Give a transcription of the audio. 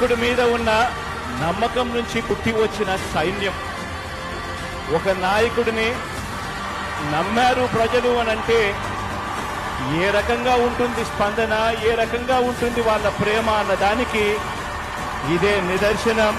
నాయకుడి మీద ఉన్న నమ్మకం నుంచి పుట్టి వచ్చిన సైన్యం. ఒక నాయకుడిని నమ్మారు ప్రజలు అనంటే ఏ రకంగా ఉంటుంది స్పందన, ఏ రకంగా ఉంటుంది వాళ్ళ ప్రేమ అన్న దానికి ఇదే నిదర్శనం.